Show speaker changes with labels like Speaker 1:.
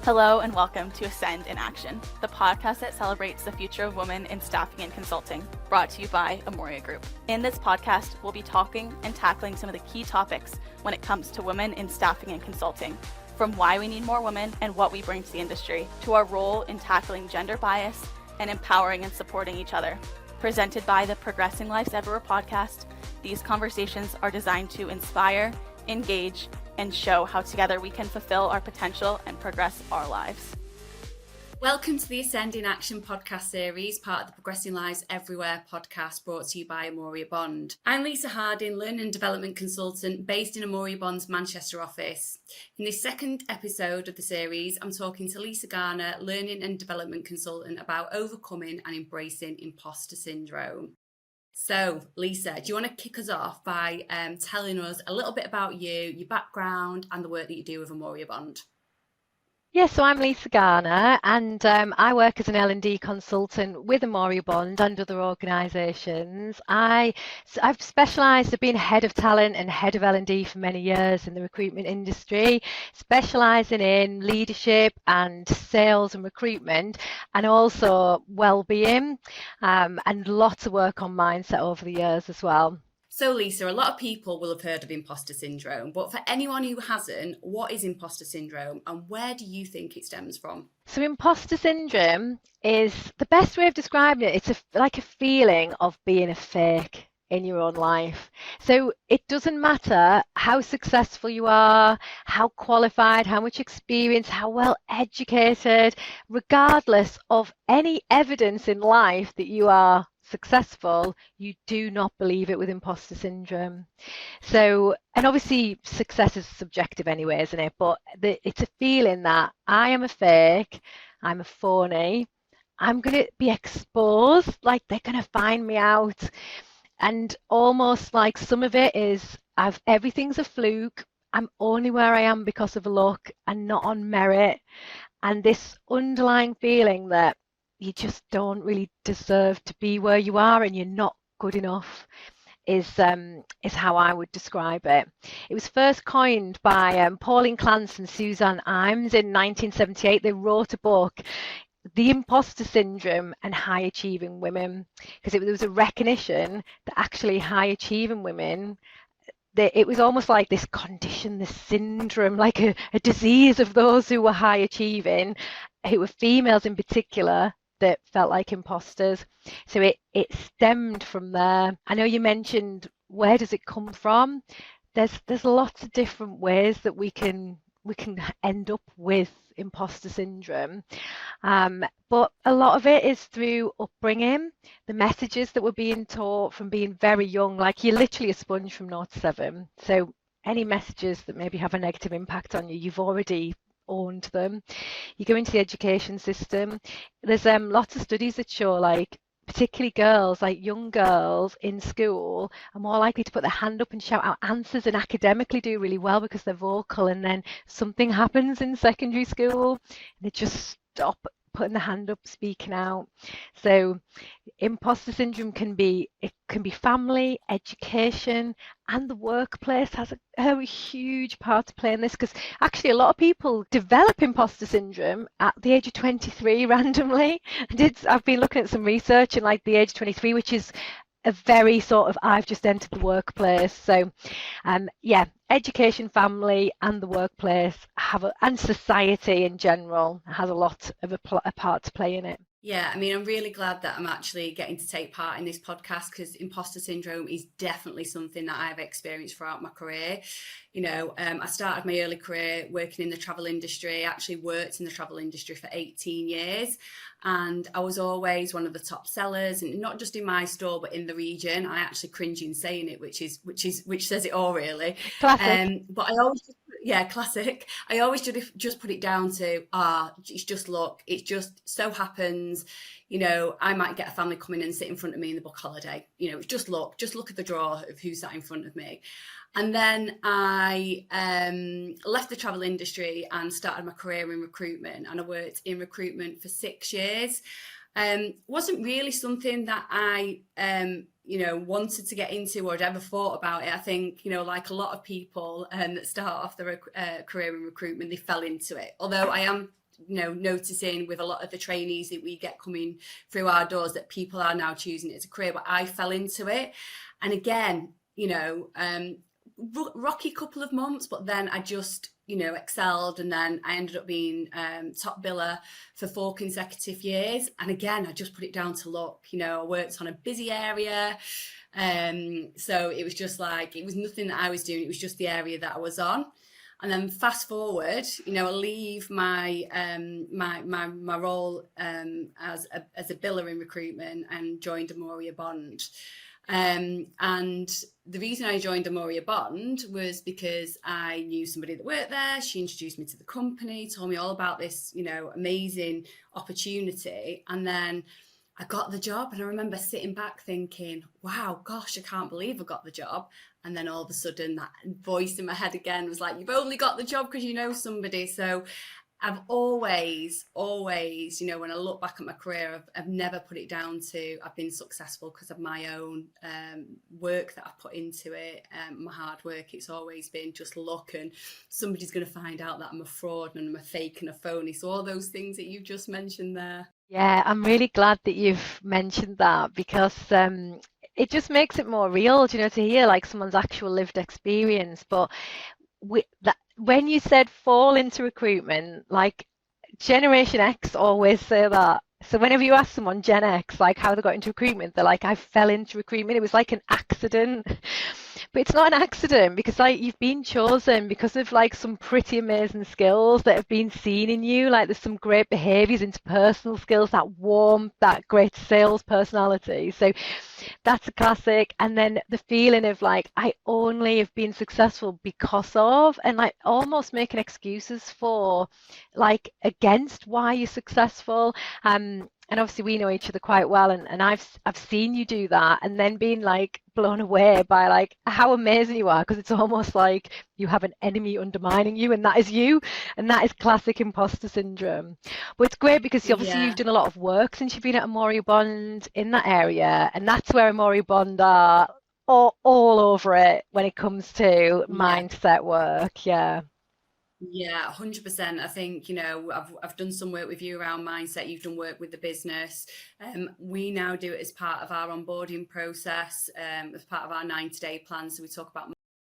Speaker 1: Hello and welcome to Ascend in Action, the podcast that celebrates the future of women in staffing and consulting, brought to you by Amoria Group. In this podcast, we'll be talking and tackling some of the key topics when it comes to women in staffing and consulting, from why we need more women and what we bring to the industry, to our role in tackling gender bias and empowering and supporting each other. Presented by the Progressing Lives Everywhere podcast, these conversations are designed to inspire, engage, and show how together we can fulfill our potential and progress our lives.
Speaker 2: Welcome to the Ascend in Action podcast series, part of the Progressing Lives Everywhere podcast brought to you by Amoria Bond. I'm Lisa Harding, Learning and Development Consultant based in Amoria Bond's Manchester office. In this second episode of the series, I'm talking to Lisa Garner, Learning and Development Consultant, about overcoming and embracing imposter syndrome. So, Lisa, do you want to kick us off by telling us a little bit about you, your background, and the work that you do with Amoria Bond?
Speaker 3: Yes, so I'm Lisa Garner, and I work as an L&D consultant with Amoria Bond and other organisations. I've specialised in being head of talent and head of L&D for many years in the recruitment industry, specialising in leadership and sales and recruitment, and also well-being, and lots of work on mindset over the years as well.
Speaker 2: So, Lisa, a lot of people will have heard of imposter syndrome, but for anyone who hasn't, what is imposter syndrome and where do you think it stems from?
Speaker 3: So imposter syndrome is the best way of describing it. It's like a feeling of being a fake in your own life. So it doesn't matter how successful you are, how qualified, how much experience, how well educated, regardless of any evidence in life that you are successful, you do not believe it with imposter syndrome. So, and obviously success is subjective anyway, isn't it? But it's a feeling that I am a fake, I'm a phony, I'm going to be exposed, like they're going to find me out. And almost like some of it is everything's a fluke, I'm only where I am because of luck and not on merit. And this underlying feeling that you just don't really deserve to be where you are and you're not good enough is how I would describe it. It was first coined by Pauline Clance and Suzanne Imes in 1978. They wrote a book, The Imposter Syndrome and High Achieving Women, because there was a recognition that actually high achieving women, it was almost like this condition, this syndrome, like a disease of those who were high achieving, who were females in particular, that felt like imposters. So it stemmed from there. I know you mentioned, where does it come from? There's lots of different ways that we can end up with imposter syndrome, but a lot of it is through upbringing, the messages that we're being taught from being very young. Like, you're literally a sponge from 0 to 7, so any messages that maybe have a negative impact on you, you've already owned them. You go into the education system, there's lots of studies that show, like, particularly girls, like young girls in school, are more likely to put their hand up and shout out answers and academically do really well because they're vocal, and then something happens in secondary school and they just stop putting the hand up, speaking out. So imposter syndrome can be family, education, and the workplace has a huge part to play in this, because actually a lot of people develop imposter syndrome at the age of 23 randomly. I've been looking at some research in like the age of 23, which is a very sort of, I've just entered the workplace. So education, family, and the workplace and society in general has a lot of a part to play in it.
Speaker 2: Yeah, I mean, I'm really glad that I'm actually getting to take part in this podcast, because imposter syndrome is definitely something that I've experienced throughout my career. You know, I started my early career working in the travel industry. I actually worked in the travel industry for 18 years. And I was always one of the top sellers, and not just in my store, but in the region. I actually cringe in saying it, which says it all, really.
Speaker 3: Classic.
Speaker 2: But I always, classic. I always just put it down to, it's just luck. It just so happens, you know, I might get a family come in and sit in front of me in the book holiday. You know, it's just luck. Just look at the draw of who's sat in front of me. And then I left the travel industry and started my career in recruitment, and I worked in recruitment for 6 years. Wasn't really something that I wanted to get into or had ever thought about it. I think, you know, like a lot of people that start off their career in recruitment, they fell into it. Although I am noticing with a lot of the trainees that we get coming through our doors that people are now choosing it as a career, but I fell into it. And again, rocky couple of months, but then I just, excelled. And then I ended up being top biller for 4 consecutive years. And again, I just put it down to luck. I worked on a busy area. So it was just like, it was nothing that I was doing. It was just the area that I was on. And then fast forward, I leave my my role as a biller in recruitment and joined Amoria Bond. And the reason I joined Amoria Bond was because I knew somebody that worked there. She introduced me to the company, told me all about this, amazing opportunity. And then I got the job, and I remember sitting back thinking, wow, gosh, I can't believe I got the job. And then all of a sudden that voice in my head again was like, you've only got the job because you know somebody. So I've always, when I look back at my career, I've never put it down to I've been successful because of my own work that I've put into it, my hard work. It's always been just luck, and somebody's going to find out that I'm a fraud and I'm a fake and a phony. So all those things that you just mentioned there.
Speaker 3: Yeah, I'm really glad that you've mentioned that, because it just makes it more real, to hear like someone's actual lived experience. But when you said fall into recruitment, like Generation X always say that. So whenever you ask someone Gen X, like how they got into recruitment, they're like, I fell into recruitment. It was like an accident. But it's not an accident, because like you've been chosen because of like some pretty amazing skills that have been seen in you. Like there's some great behaviors, interpersonal skills, that warmth, that great sales personality. So that's a classic. And then the feeling of like, I only have been successful because of, and like almost making excuses for, like against why you're successful. And obviously we know each other quite well, and I've seen you do that, and then being like blown away by like how amazing you are, because it's almost like you have an enemy undermining you, and that is you, and that is classic imposter syndrome. But it's great because obviously you've done a lot of work since you've been at Amoria Bond in that area, and that's where Amoria Bond are all over it when it comes to mindset work.
Speaker 2: Yeah, 100%. I think, I've done some work with you around mindset. You've done work with the business. We now do it as part of our onboarding process, as part of our 90-day plan. So we talk about